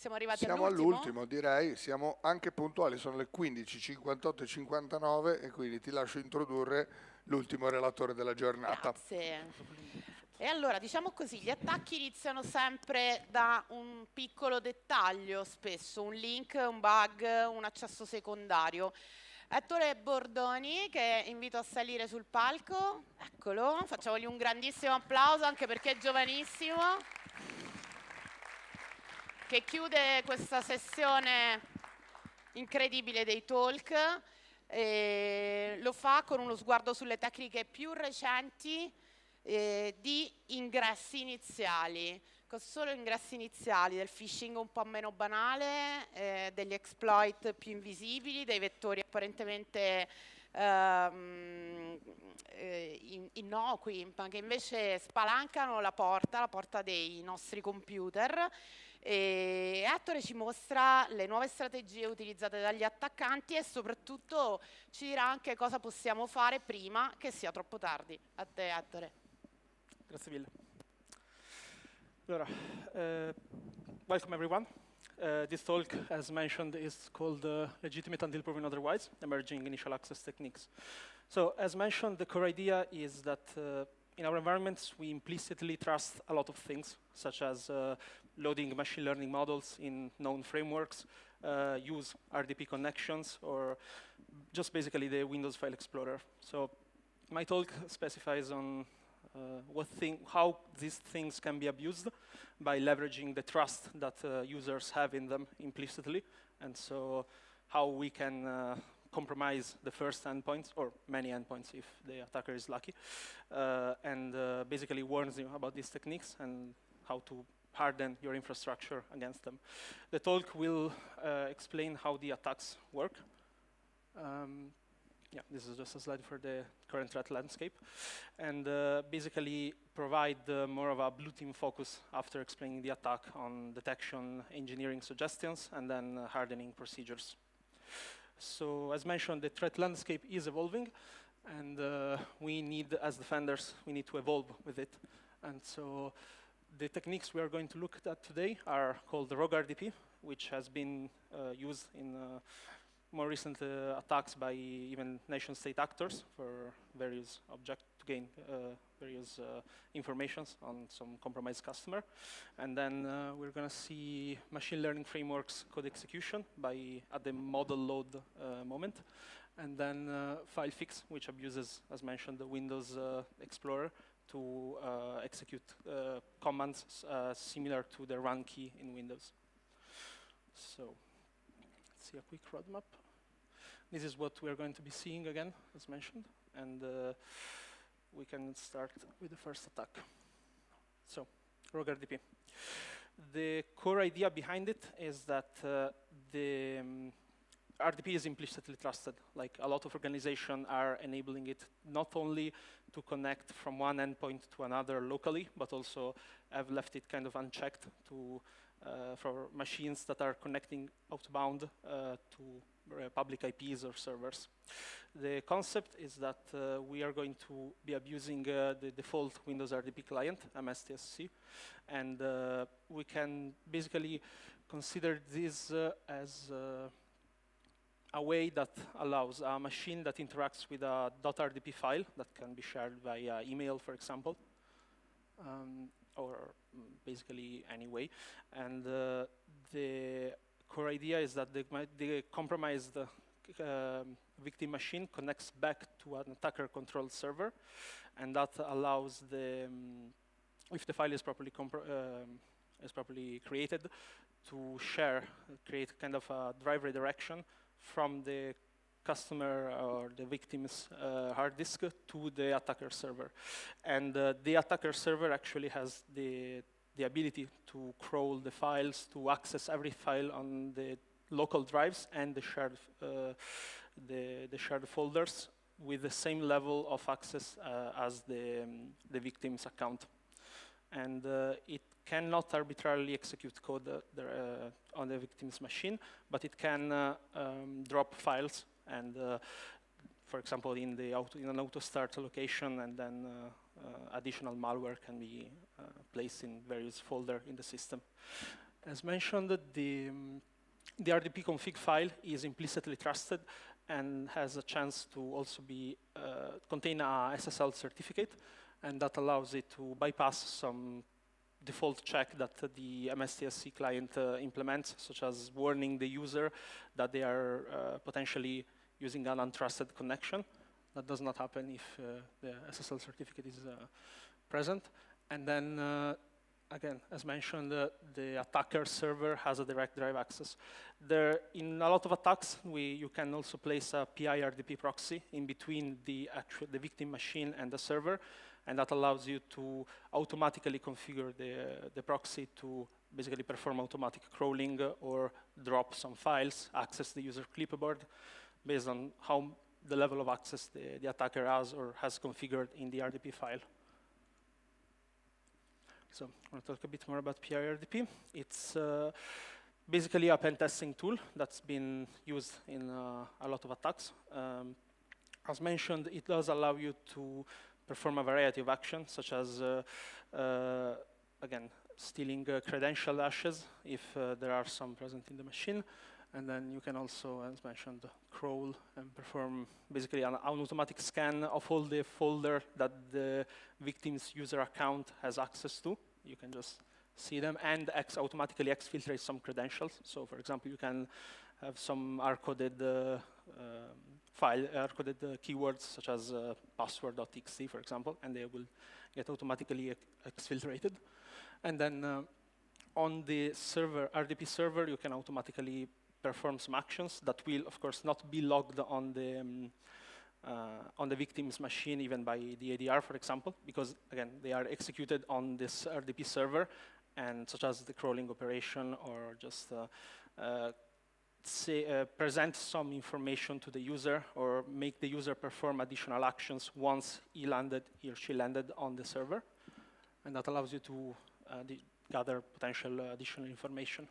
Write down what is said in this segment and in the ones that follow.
Siamo arrivati Siamo all'ultimo, direi, siamo anche puntuali, sono le 15:58 e 59 e quindi ti lascio introdurre l'ultimo relatore della giornata. Grazie. E allora, diciamo così, gli attacchi iniziano sempre da un piccolo dettaglio, spesso un link, un bug, un accesso secondario. Ettore Bordoni, che invito a salire sul palco, eccolo, facciamogli un grandissimo applauso anche perché è giovanissimo, che chiude questa sessione incredibile dei talk. Lo fa con uno sguardo sulle tecniche più recenti di ingressi iniziali, solo ingressi iniziali, del phishing un po' meno banale, degli exploit più invisibili, dei vettori apparentemente innocui, ma che invece spalancano la porta dei nostri computer. E Ettore ci mostra le nuove strategie utilizzate dagli attaccanti e soprattutto ci dirà anche cosa possiamo fare prima che sia troppo tardi. A te, Ettore. Grazie mille. Allora, welcome everyone. This talk, as mentioned, is called Legitimate Until Proven Otherwise, Emerging Initial Access Techniques. So, as mentioned, the core idea is that in our environments, we implicitly trust a lot of things, such as loading machine learning models in known frameworks, use RDP connections, or just basically the Windows File Explorer. So my talk specifies on how these things can be abused by leveraging the trust that users have in them implicitly, and so how we can compromise the first endpoints, or many endpoints if the attacker is lucky, and basically warns you about these techniques and how to harden your infrastructure against them. The talk will explain how the attacks work. Yeah, this is just a slide for the current threat landscape, and basically provide more of a blue team focus after explaining the attack on detection, engineering suggestions, and then hardening procedures. So as mentioned, the threat landscape is evolving, and we need, as defenders, we need to evolve with it. And so the techniques we are going to look at today are called the rogue RDP, which has been used in more recent attacks by even nation-state actors for various objectives to gain various informations on some compromised customer. And then we're going to see machine learning frameworks code execution at the model load moment. And then FileFix, which abuses, as mentioned, the Windows Explorer to execute commands similar to the run key in Windows. So let's see a quick roadmap. This is what we are going to be seeing again, as mentioned, and we can start with the first attack. So, rogue RDP. The core idea behind it is that the RDP is implicitly trusted. Like, a lot of organizations are enabling it not only to connect from one endpoint to another locally, but also have left it kind of unchecked to for machines that are connecting outbound to public IPs or servers. The concept is that we are going to be abusing the default Windows RDP client, MSTSC, and we can basically consider this as a way that allows a machine that interacts with a .rdp file that can be shared via email, for example, or basically any way. And the core idea is that the compromised victim machine connects back to an attacker-controlled server, and that allows if the file is properly created, to create kind of a drive redirection from the customer or the victim's hard disk to the attacker server. And the attacker server actually has the ability to crawl the files, to access every file on the local drives and the shared folders with the same level of access as the victim's account. And it cannot arbitrarily execute code on the victim's machine, but it can drop files and, for example, in an autostart location, and then additional malware can be placed in various folders in the system. As mentioned, the RDP config file is implicitly trusted and has a chance to also be contain a SSL certificate, and that allows it to bypass some default check that the MSTSC client implements, such as warning the user that they are potentially using an untrusted connection. That does not happen if the SSL certificate is present. And then, again, as mentioned, the attacker server has a direct drive access. In a lot of attacks, you can also place a PI-RDP proxy in between the victim machine and the server, and that allows you to automatically configure the proxy to basically perform automatic crawling or drop some files, access the user clipboard, based on how the level of access the attacker has or has configured in the RDP file. So I'm going to talk a bit more about PI-RDP. It's basically a pen testing tool that's been used in a lot of attacks. As mentioned, it does allow you to perform a variety of actions, such as, again, stealing credential hashes if there are some present in the machine. And then you can also, as mentioned, crawl and perform basically an automatic scan of all the folder that the victim's user account has access to. You can just see them and automatically exfiltrate some credentials. So, for example, you can have some hard-coded hard-coded keywords such as password.txt, for example, and they will get automatically exfiltrated. And then on the server, RDP server, you can automatically perform some actions that will, of course, not be logged on the victim's machine, even by the ADR, for example, because, again, they are executed on this RDP server, and such as the crawling operation or just present some information to the user or make the user perform additional actions once he or she landed on the server. And that allows you to gather potential additional information.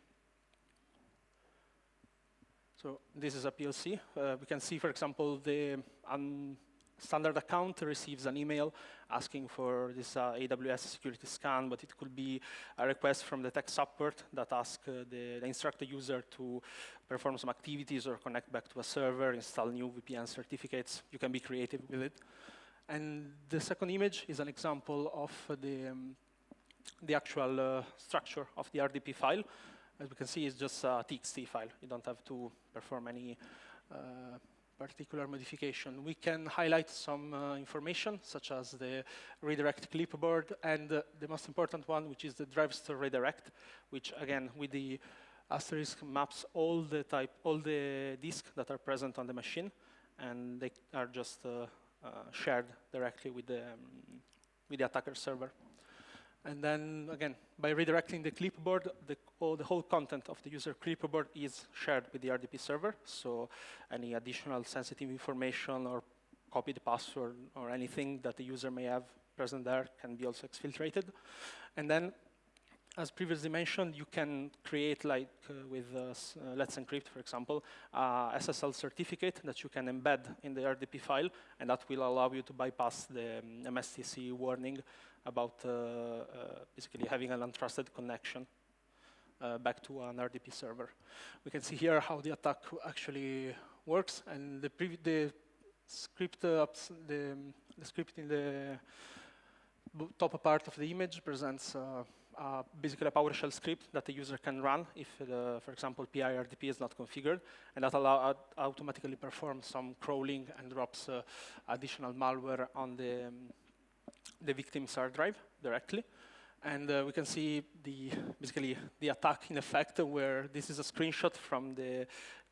So this is a POC. We can see, for example, the standard account receives an email asking for this AWS security scan, but it could be a request from the tech support that asks the instruct the user to perform some activities or connect back to a server, install new VPN certificates. You can be creative with it. And the second image is an example of the actual structure of the RDP file. As we can see, it's just a TXT file. You don't have to perform any particular modification. We can highlight some information, such as the redirect clipboard, and the most important one, which is the drive-store redirect, which, again, with the asterisk maps all the disks that are present on the machine, and they are just shared directly with the attacker server. And then, again, by redirecting the clipboard, the whole content of the user clipboard is shared with the RDP server. So any additional sensitive information or copied password or anything that the user may have present there can be also exfiltrated. And then, as previously mentioned, you can create, like with Let's Encrypt, for example, a SSL certificate that you can embed in the RDP file, and that will allow you to bypass the MSTC warning about basically having an untrusted connection back to an RDP server. We can see here how the attack actually works, and the script in the top part of the image presents basically a PowerShell script that the user can run if, for example, PI-RDP is not configured, and that automatically performs some crawling and drops additional malware on the victim's hard drive directly. And we can see basically the attack in effect, where this is a screenshot from the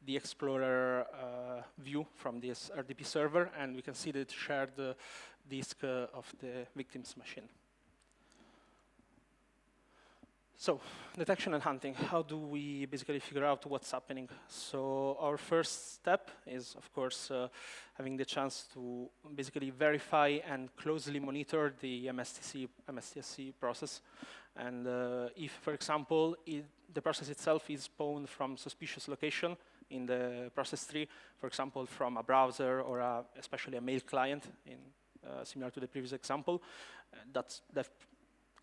Explorer view from this RDP server, and we can see the shared disk of the victim's machine. So, detection and hunting. How do we basically figure out what's happening? So our first step is, of course, having the chance to basically verify and closely monitor the MSTSC process. And if, for example, the process itself is spawned from suspicious location in the process tree, for example, from a browser or especially a mail client, similar to the previous example, that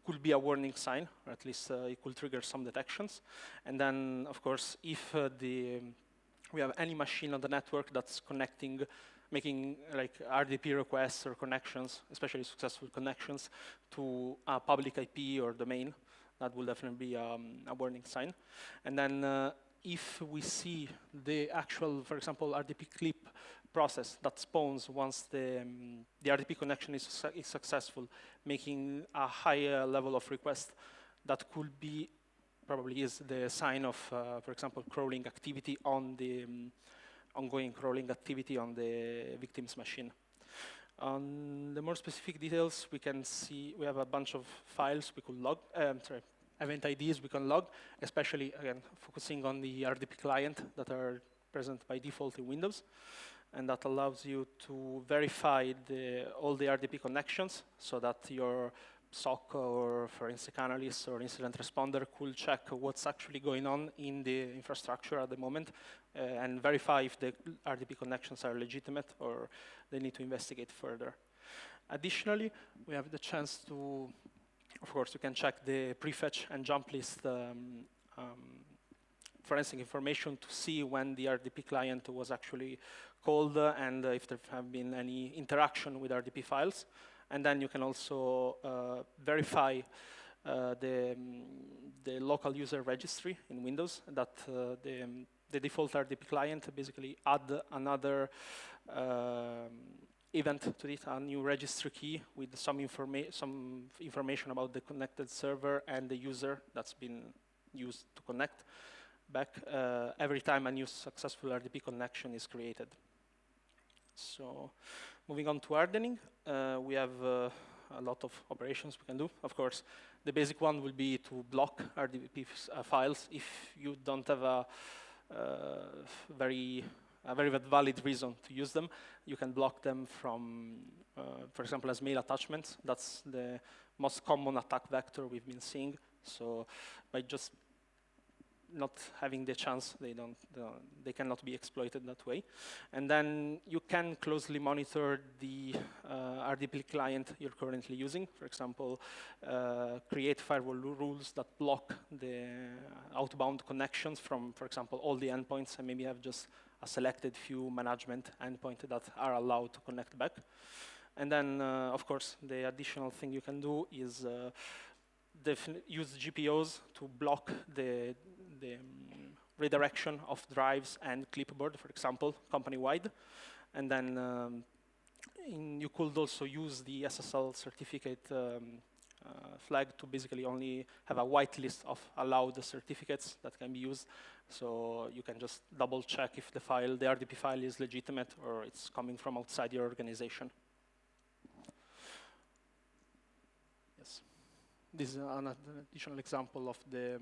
could be a warning sign, or at least it could trigger some detections. And then, of course, if we have any machine on the network that's connecting, making like RDP requests or connections, especially successful connections, to a public IP or domain, that will definitely be a warning sign. And then if we see the actual, for example, RDP clip process that spawns once the RDP connection is successful, making a higher level of request, that could be, probably is the sign of, for example, crawling activity on the ongoing crawling activity on the victim's machine. On the more specific details, we can see we have a bunch of files we could log, event IDs we can log, especially, again, focusing on the RDP client that are present by default in Windows. And that allows you to verify all the RDP connections so that your SOC or forensic analyst or incident responder could check what's actually going on in the infrastructure at the moment and verify if the RDP connections are legitimate or they need to investigate further. Additionally, we have the chance to, of course, you can check the prefetch and jump list forensic information to see when the RDP client was actually called and if there have been any interaction with RDP files. And then you can also verify the local user registry in Windows that the default RDP client basically add another event to it, a new registry key with some information about the connected server and the user that's been used to connect back every time a new successful RDP connection is created. So moving on to hardening, we have a lot of operations we can do. Of course, the basic one will be to block RDP files if you don't have a very valid reason to use them. You can block them from, for example, as mail attachments. That's the most common attack vector we've been seeing. So by just not having the chance, they cannot be exploited that way. And then you can closely monitor the RDP client you're currently using. For example, create firewall rules that block the outbound connections from, for example, all the endpoints, and maybe have just a selected few management endpoints that are allowed to connect back. And then, of course, the additional thing you can do is use GPOs to block the redirection of drives and clipboard, for example, company-wide. And then you could also use the SSL certificate flag to basically only have a whitelist of allowed certificates that can be used. So you can just double check if the RDP file is legitimate or it's coming from outside your organization. Yes. This is an additional example of the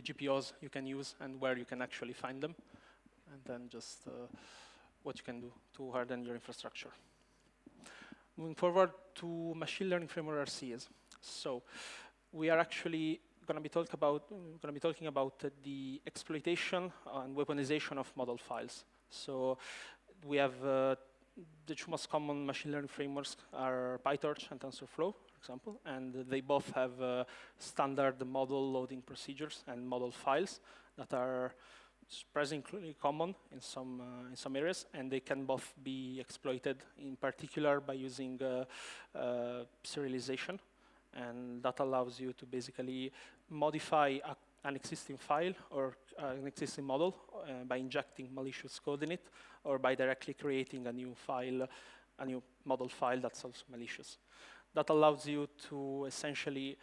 GPOs you can use and where you can actually find them, and then just what you can do to harden your infrastructure. Moving forward to machine learning framework RCEs. So we are actually going to be talking about the exploitation and weaponization of model files. So we have the two most common machine learning frameworks are PyTorch and TensorFlow, for example, and they both have standard model loading procedures and model files that are surprisingly common in some areas, and they can both be exploited, in particular by using serialization, and that allows you to basically modify an existing file or an existing model by injecting malicious code in it, or by directly creating a new file, a new model file that's also malicious. That allows you to essentially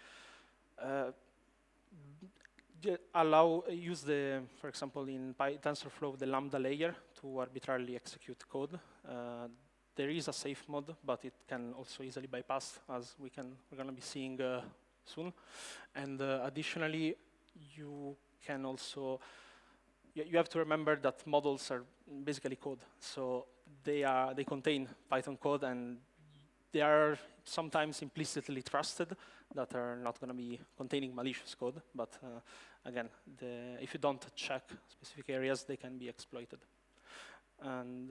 use for example, in TensorFlow, the Lambda layer to arbitrarily execute code. There is a safe mode, but it can also easily bypass, as we're going to be seeing soon. And additionally, you can also, you have to remember that models are basically code. So they contain Python code, and they are sometimes implicitly trusted that are not going to be containing malicious code. But again, if you don't check specific areas, they can be exploited. And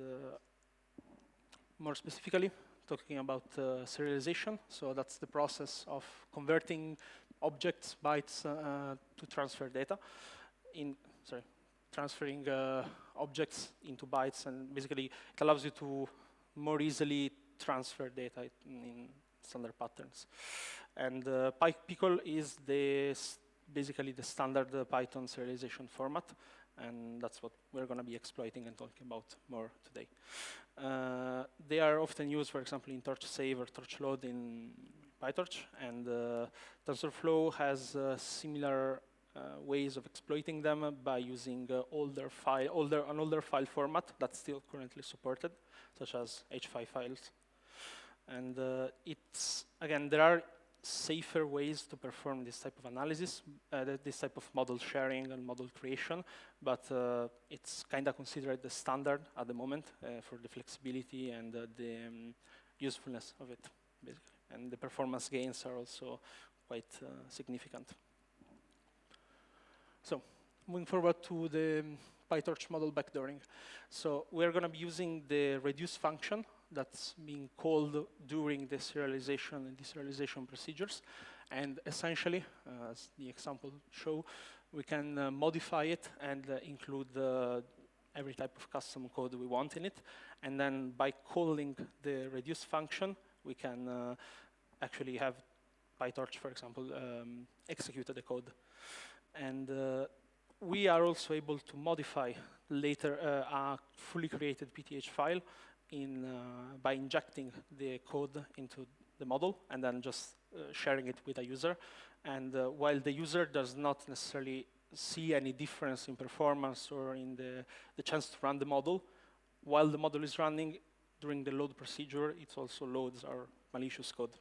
more specifically, talking about serialization. So that's the process of converting objects, bytes, to transfer data. Transferring objects into bytes, and basically it allows you to more easily transfer data in standard patterns. And PyPickle is basically the standard Python serialization format, and that's what we're going to be exploiting and talking about more today. They are often used, for example, in torch save or torch load in PyTorch, and TensorFlow has similar ways of exploiting them by using an older file format that's still currently supported, such as H5 files. And again, there are safer ways to perform this type of analysis, this type of model sharing and model creation, but it's kind of considered the standard at the moment for the flexibility and the usefulness of it, basically. And the performance gains are also quite significant. So, moving forward to the PyTorch model backdooring. So, we're going to be using the reduce function that's being called during the serialization and deserialization procedures. And essentially, as the example show, we can modify it and include every type of custom code we want in it. And then by calling the reduce function, we can actually have PyTorch, for example, execute the code. And we are also able to modify later a fully created PTH file by injecting the code into the model and then just sharing it with a user. And while the user does not necessarily see any difference in performance or in the chance to run the model, while the model is running, during the load procedure, it also loads our malicious code.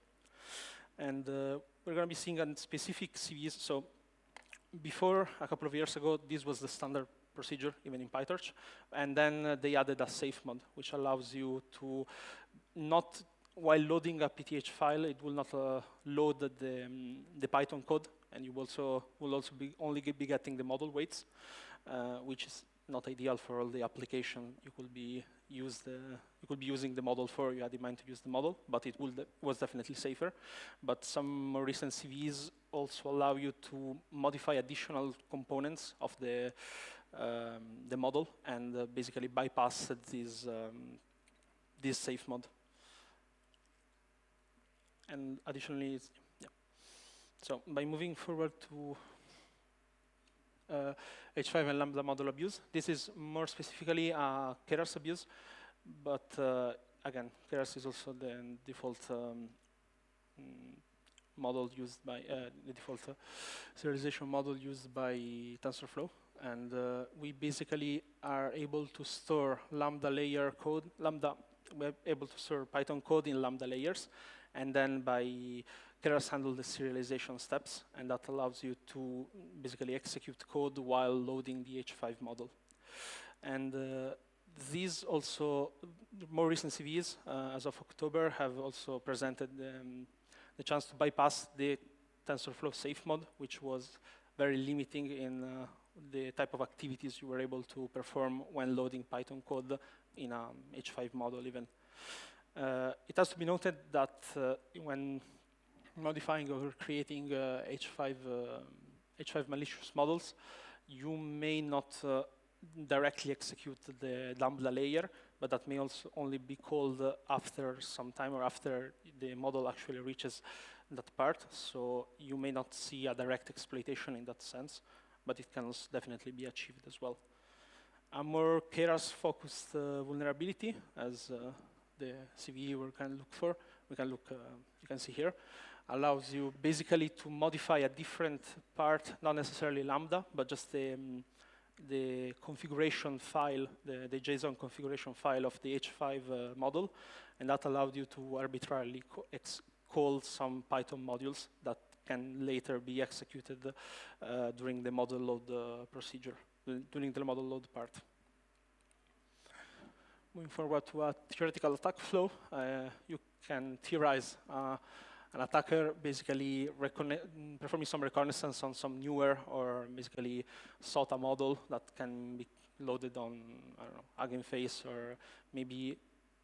And we're going to be seeing a specific CVEs. So before, a couple of years ago, this was the standard procedure, even in PyTorch. And then they added a safe mode, which allows you to not, while loading a PTH file, it will not load the Python code, and you will also be only be getting the model weights, which is not ideal for all the application you could be using the model for. You had in mind to use the model, but it was definitely safer. But some more recent CVEs also allow you to modify additional components of the model and basically bypass this safe mode. And additionally, so by moving forward to H5 and Lambda model abuse, this is more specifically a Keras abuse, but again, Keras is also the default model used by the default serialization model used by TensorFlow, and we basically are able to store Lambda layer code. We're able to store Python code in Lambda layers, and then by Keras handle the serialization steps, and that allows you to basically execute code while loading the H5 model. And these also, more recent CVEs, as of October, have also presented the chance to bypass the TensorFlow safe mode, which was very limiting in the type of activities you were able to perform when loading Python code in a H5 model even. It has to be noted that when modifying or creating H5 malicious models, you may not directly execute the Lambda layer, but that may also only be called after some time or after the model actually reaches that part. So you may not see a direct exploitation in that sense, but it can definitely be achieved as well. A more Keras-focused vulnerability, as the CVE we can look for, you can see here, allows you basically to modify a different part, not necessarily Lambda, but just the configuration file, the JSON configuration file of the H5 model, and that allowed you to arbitrarily call some Python modules that can later be executed during the model load procedure, during the model load part. Moving forward to a theoretical attack flow, you can theorize an attacker basically performing some reconnaissance on some newer or basically SOTA model that can be loaded on, I don't know, Hugging Face or maybe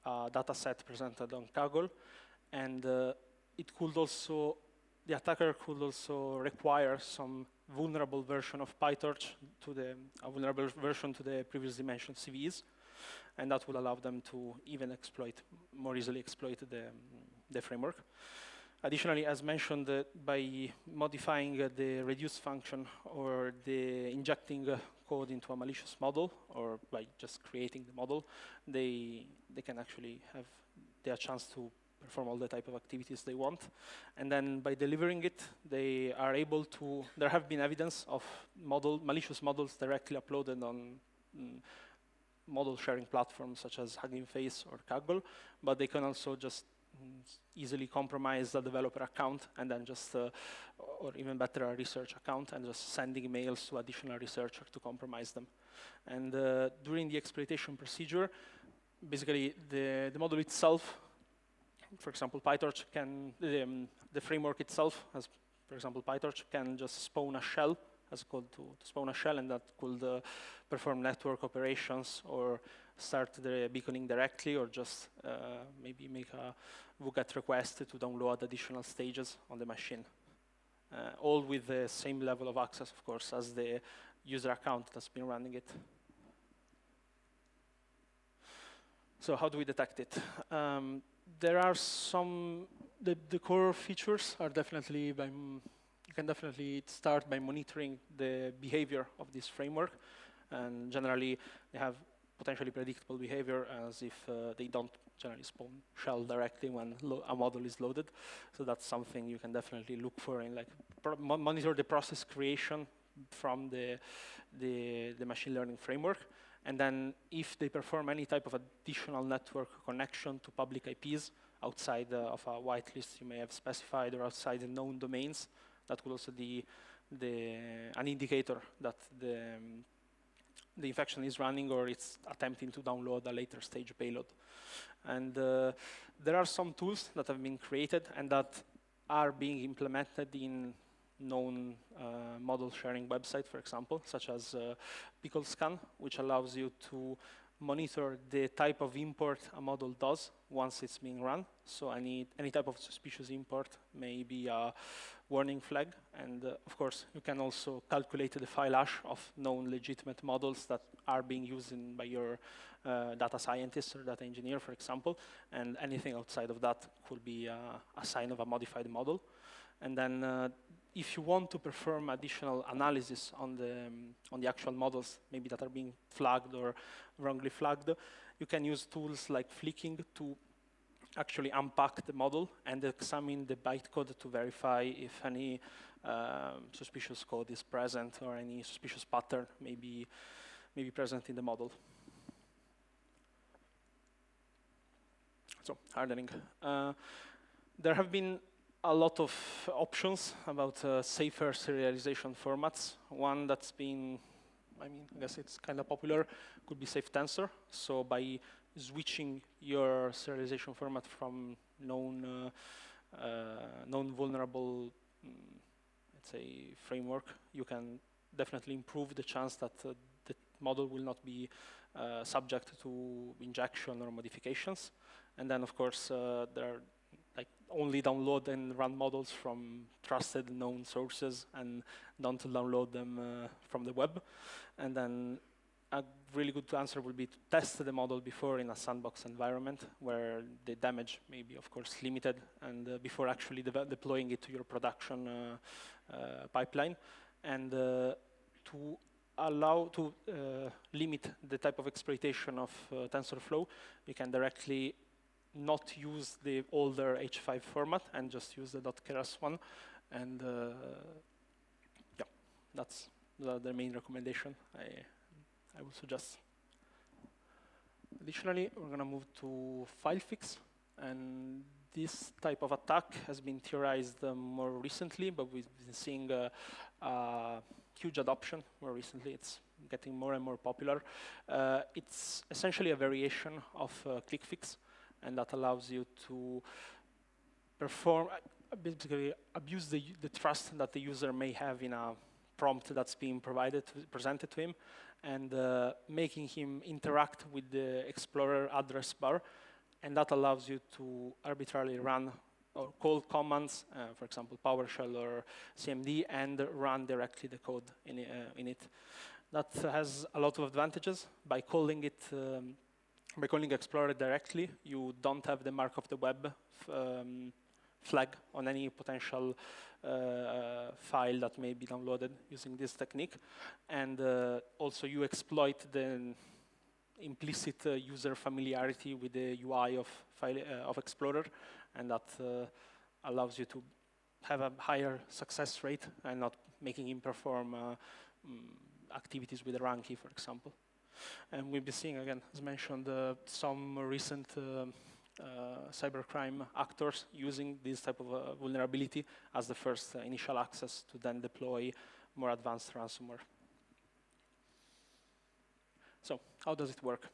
a data set presented on Kaggle, and it could also, the attacker could also require some vulnerable version of PyTorch to a vulnerable version to the previously mentioned CVEs, and that would allow them to even more easily exploit the framework. Additionally, as mentioned, by modifying the reduce function or the injecting code into a malicious model, or by just creating the model, they can actually have their chance to perform all the type of activities they want. And then by delivering it, they are able to, there have been evidence of malicious models directly uploaded on model sharing platforms such as Hugging Face or Kaggle, but they can also just easily compromise the developer account and then just, or even better, a research account, and just sending emails to additional researchers to compromise them. And during the exploitation procedure, basically the model itself, for example, PyTorch can, the framework itself, as for example, PyTorch can just spawn a shell, as called to spawn a shell, and that could perform network operations or start the beaconing directly, or just maybe make a wget request to download additional stages on the machine. All with the same level of access, of course, as the user account that's been running it. So how do we detect it? There are some, the core features are definitely, you can definitely start by monitoring the behavior of this framework. And generally, they have potentially predictable behavior, as if they don't generally spawn shell directly when a model is loaded. So that's something you can definitely look for in, like, monitor the process creation from the machine learning framework. And then if they perform any type of additional network connection to public IPs outside of a whitelist you may have specified, or outside the known domains, that could also be an indicator that the infection is running, or it's attempting to download a later stage payload. And there are some tools that have been created and that are being implemented in known model sharing website, for example, such as PickleScan, which allows you to monitor the type of import a model does once it's being run. So any type of suspicious import may be a warning flag. And of course, you can also calculate the file hash of known legitimate models that are being used by your data scientist or data engineer, for example. And anything outside of that could be a sign of a modified model. And then if you want to perform additional analysis on the actual models, maybe that are being flagged or wrongly flagged, you can use tools like flicking to actually unpack the model and examine the bytecode to verify if any suspicious code is present, or any suspicious pattern may be present in the model. So, hardening. There have been a lot of options about safer serialization formats. One that's been, I guess it's kind of popular, could be safe tensor. So by switching your serialization format from known vulnerable, let's say, framework, you can definitely improve the chance that the model will not be subject to injection or modifications. And then, of course, there are only download and run models from trusted known sources, and don't download them from the web. And then a really good answer would be to test the model before in a sandbox environment, where the damage may be, of course, limited, and before actually deploying it to your production pipeline. And to allow to limit the type of exploitation of TensorFlow, you can directly not use the older H5 format and just use the .keras one. And yeah, that's the main recommendation I would suggest. Additionally, we're going to move to FileFix. And this type of attack has been theorized more recently, but we've been seeing huge adoption more recently. It's getting more and more popular. It's essentially a variation of ClickFix, and that allows you to perform, basically abuse the trust that the user may have in a prompt that's being presented to him, and making him interact with the Explorer address bar and that allows you to arbitrarily run or call commands, for example, PowerShell or CMD, and run directly the code in it. That has a lot of advantages. By calling it, by calling Explorer directly, you don't have the mark of the web flag on any potential file that may be downloaded using this technique. And also you exploit the implicit user familiarity with the UI of Explorer, and that allows you to have a higher success rate and not making him perform activities with a run key, for example. And we'll be seeing, again, as mentioned, some recent cybercrime actors using this type of vulnerability as the first initial access to then deploy more advanced ransomware. So how does it work?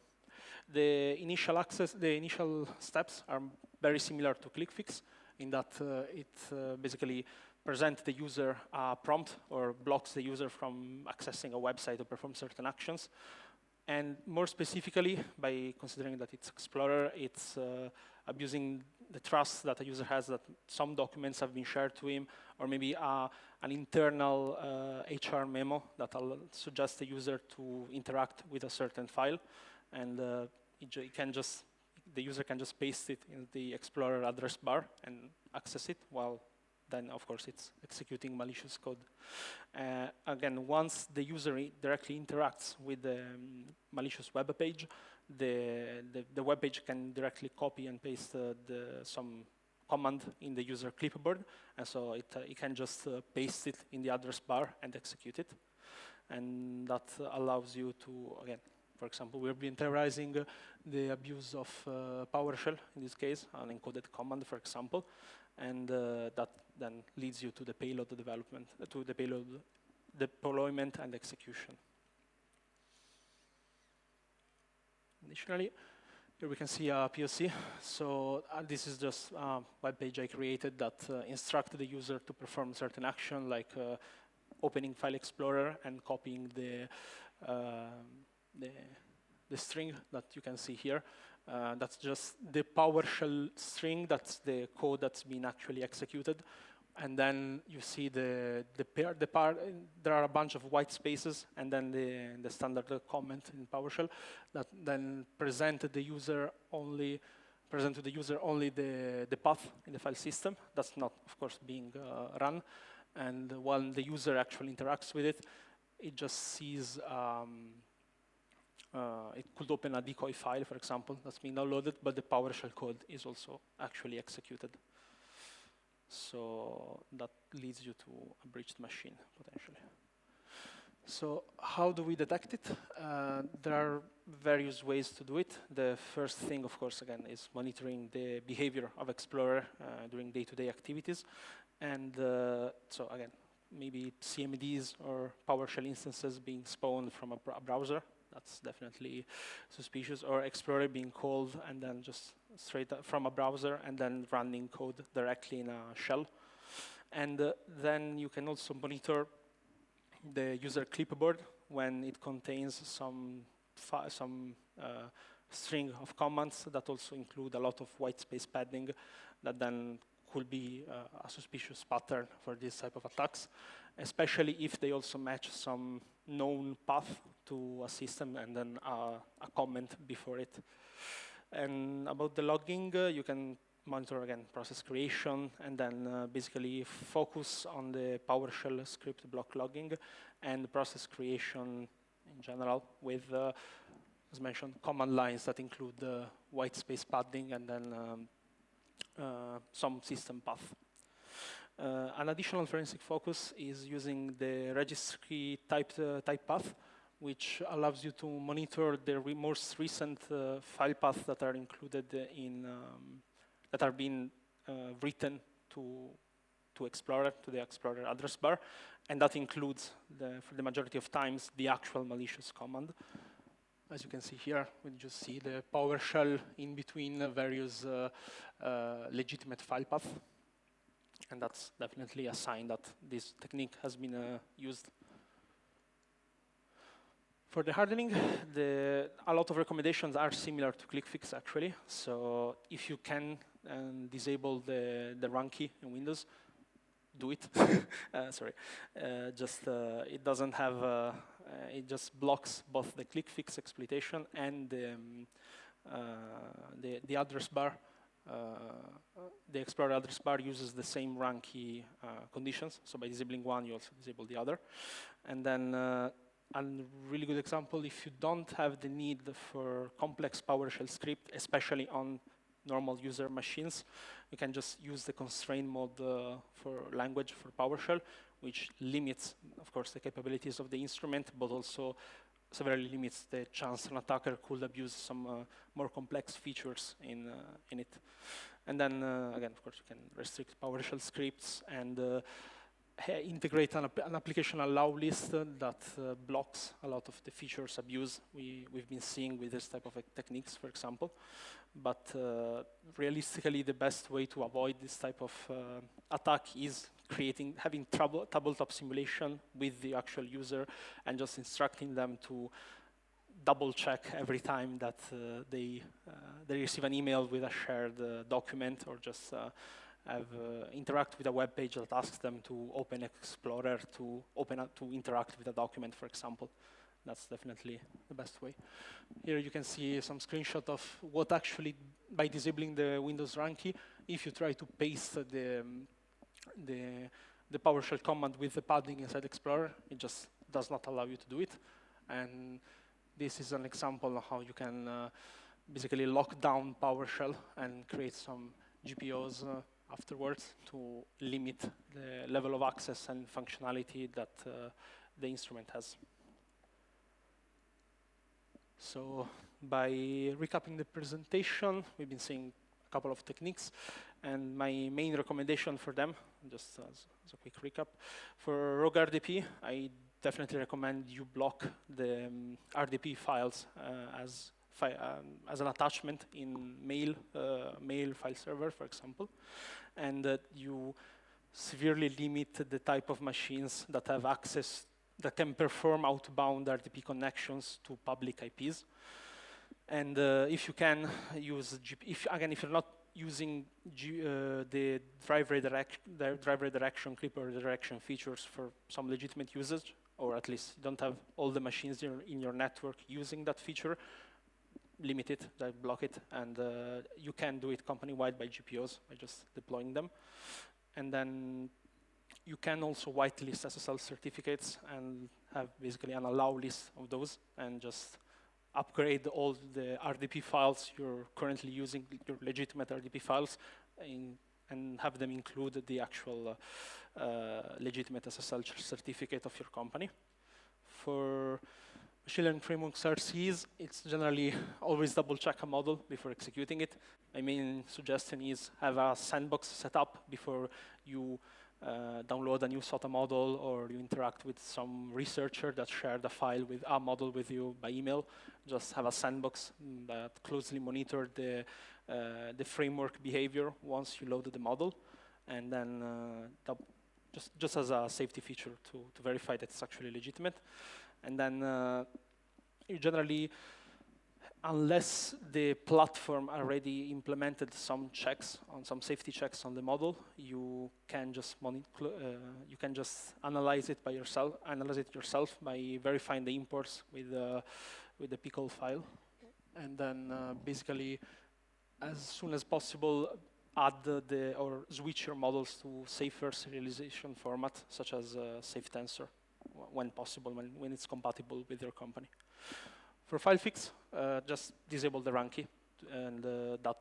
The initial access, the initial steps are very similar to ClickFix in that it basically presents the user a prompt or blocks the user from accessing a website to perform certain actions. And more specifically, by considering that it's Explorer, it's abusing the trust that a user has that some documents have been shared to him, or maybe an internal HR memo that will suggest the user to interact with a certain file. And the user can just paste it in the Explorer address bar and access it, while then, of course, it's executing malicious code. Again, once the user directly interacts with the malicious web page, the web page can directly copy and paste some command in the user clipboard, and so it can just paste it in the address bar and execute it. And that allows you to, again, for example, we've been terrorizing the abuse of PowerShell, in this case, an encoded command, for example, and that then leads you to the payload development, to the payload deployment and execution. Additionally, here we can see a POC. So this is just a web page I created that instructs the user to perform certain action, like opening File Explorer and copying the string that you can see here. That's just the PowerShell string. That's the code that's been actually executed. And then you see the part, there are a bunch of white spaces, and then the standard comment in PowerShell that then present to the user only the path in the file system. That's not, of course, being run. And when the user actually interacts with it, it just sees it could open a decoy file, for example, that's being downloaded, but the PowerShell code is also actually executed. So that leads you to a breached machine, potentially. So how do we detect it? There are various ways to do it. The first thing, of course, again, is monitoring the behavior of Explorer during day-to-day activities. And so again, maybe CMDs or PowerShell instances being spawned from a browser. That's definitely suspicious. Or Explorer being called and then just straight from a browser and then running code directly in a shell. And then you can also monitor the user clipboard when it contains some string of commands that also include a lot of white space padding that then could be a suspicious pattern for this type of attacks, especially if they also match some known path to a system and then a comment before it. And about the logging, you can monitor, again, process creation, and then basically focus on the PowerShell script block logging and process creation in general with, as mentioned, command lines that include the white space padding and then some system path. An additional forensic focus is using the registry type path, which allows you to monitor the most recent file paths that are included in, that are being written to Explorer, to the Explorer address bar, and that includes, for the majority of times, the actual malicious command. As you can see here, we just see the PowerShell in between various legitimate file paths. And that's definitely a sign that this technique has been used. For the hardening, a lot of recommendations are similar to ClickFix, actually. So if you can disable the run key in Windows, do it. Sorry. It doesn't have, it just blocks both the ClickFix exploitation and the address bar. The Explorer address bar uses the same run key conditions. So by disabling one, you also disable the other. And then a really good example, if you don't have the need for complex PowerShell script, especially on normal user machines, you can just use the constraint mode for language for PowerShell, which limits, of course, the capabilities of the instrument, but also severely limits the chance an attacker could abuse some more complex features in it. And then, again, of course, you can restrict PowerShell scripts and integrate an application allow list that blocks a lot of the features abuse we've been seeing with this type of techniques, for example. But realistically, the best way to avoid this type of attack is having tabletop simulation with the actual user and just instructing them to double check every time that they receive an email with a shared document, or just interact with a web page that asks them to open Explorer to interact with a document, for example. That's definitely the best way. Here you can see some screenshot of what actually, by disabling the Windows run key, if you try to paste the PowerShell command with the padding inside Explorer, it just does not allow you to do it. And this is an example of how you can basically lock down PowerShell and create some GPOs afterwards to limit the level of access and functionality that the instrument has. So by recapping the presentation, we've been seeing a couple of techniques, and my main recommendation for them, just as a quick recap, for rogue RDP, I definitely recommend you block the RDP files as an attachment in mail file server, for example, and that you severely limit the type of machines that have access, that can perform outbound RDP connections to public IPs. And if you can use, if you're not using the drive redirection, clipboard redirection features for some legitimate usage, or at least you don't have all the machines in your network using that feature, limit it, block it, and you can do it company-wide by GPOs, by just deploying them. And then you can also whitelist SSL certificates and have basically an allow list of those, and just upgrade all the RDP files you're currently using, your legitimate RDP files, and have them include the actual legitimate SSL certificate of your company. For machine learning frameworks RCEs, it's generally always double check a model before executing it. My main suggestion is have a sandbox set up before you download a new SOTA model, or you interact with some researcher that shared a file with a model with you by email. Just have a sandbox that closely monitor the framework behavior once you loaded the model, and then just as a safety feature to verify that it's actually legitimate. And then you generally, unless the platform already implemented some checks, some safety checks on the model, you can just analyze it yourself by verifying the imports with the pickle file, and then basically, as soon as possible, add or switch your models to safer serialization format, such as safe tensor, when possible, when it's compatible with your company. For FileFix, just disable the run key, and that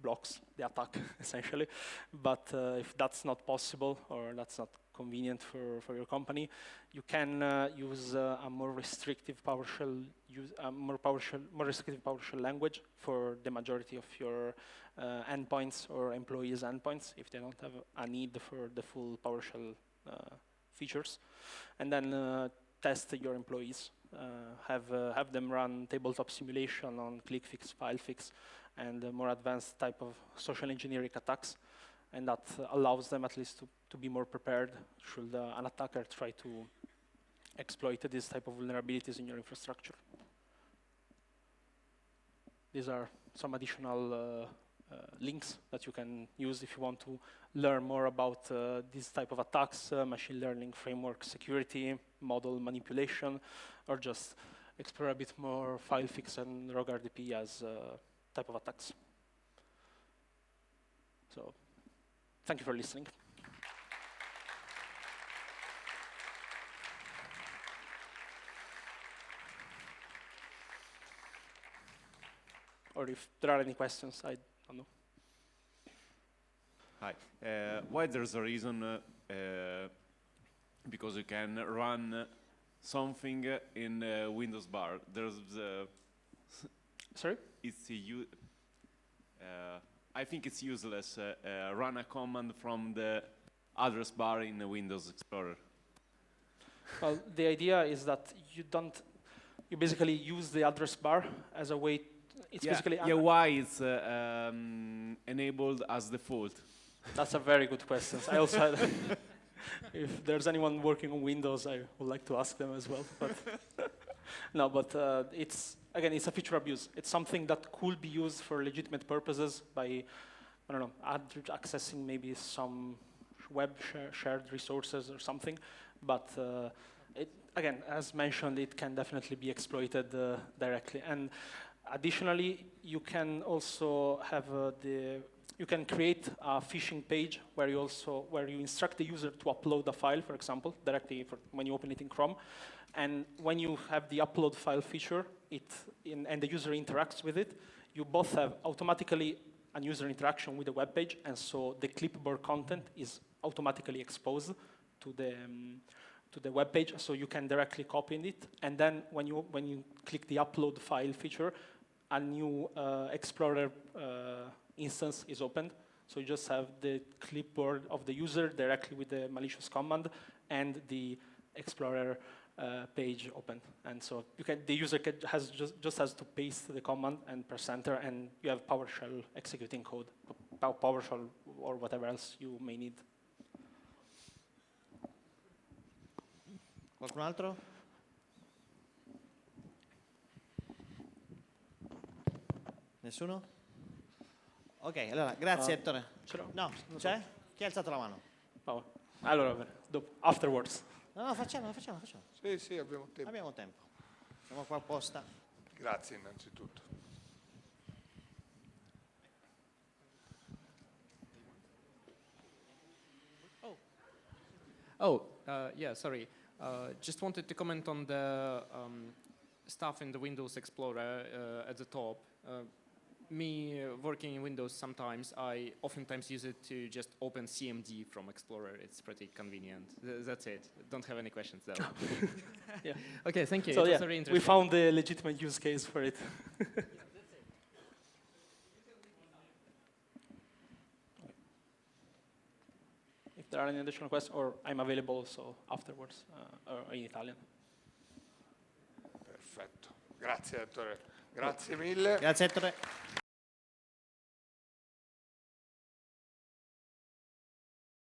blocks the attack, essentially. But if that's not possible, or that's not convenient for your company, you can use a more restrictive PowerShell more restrictive PowerShell language for the majority of your endpoints or employees' endpoints, if they don't have a need for the full PowerShell features. And then test your employees. Have them run tabletop simulation on ClickFix, FileFix, and more advanced type of social engineering attacks, and that allows them at least to be more prepared should an attacker try to exploit these type of vulnerabilities in your infrastructure. These are some additional links that you can use if you want to learn more about this type of attacks, machine learning framework security, model manipulation, or just explore a bit more FileFix and RogueRDP as type of attacks. So, thank you for listening. Or if there are any questions, I don't know. Hi. Why there's a reason, because you can run something in Windows bar. There's Sorry? It's I think it's useless. Run a command from the address bar in the Windows Explorer. Well, the idea is that you basically use the address bar as a way. It's basically why it's enabled as default? That's a very good question. I also had, if there's anyone working on Windows, I would like to ask them as well. But no, but it's a feature abuse. It's something that could be used for legitimate purposes by, I don't know, accessing maybe some web shared resources or something. But again, as mentioned, it can definitely be exploited directly. And additionally, you can also have you can create a phishing page where you instruct the user to upload a file, for example, directly when you open it in Chrome. And when you have the upload file feature, and the user interacts with it, you both have automatically a user interaction with the web page, and so the clipboard content is automatically exposed to the web page, so you can directly copy it. And then when you click the upload file feature, a new Explorer instance is opened. So you just have the clipboard of the user directly with the malicious command and the Explorer page open. And so the user just has to paste the command and press enter, and you have PowerShell executing code, PowerShell or whatever else you may need. Qualcun altro? Nessuno? Ok, allora, grazie Ettore. No, c'è? Chi ha alzato la mano? Oh. Allora, afterwards. No, facciamo. Sì, abbiamo tempo. Abbiamo tempo. Siamo qua apposta. Grazie innanzitutto. Yeah, sorry. Just wanted to comment on the stuff in the Windows Explorer at the top. Me working in Windows sometimes, I oftentimes use it to just open CMD from Explorer. It's pretty convenient. That's it. Don't have any questions though. Yeah. Okay, thank you. So it was very interesting. We found the legitimate use case for it. If there are any additional questions, or I'm available also afterwards, or in Italian. Perfetto. Grazie Ettore. Grazie mille. Grazie Ettore.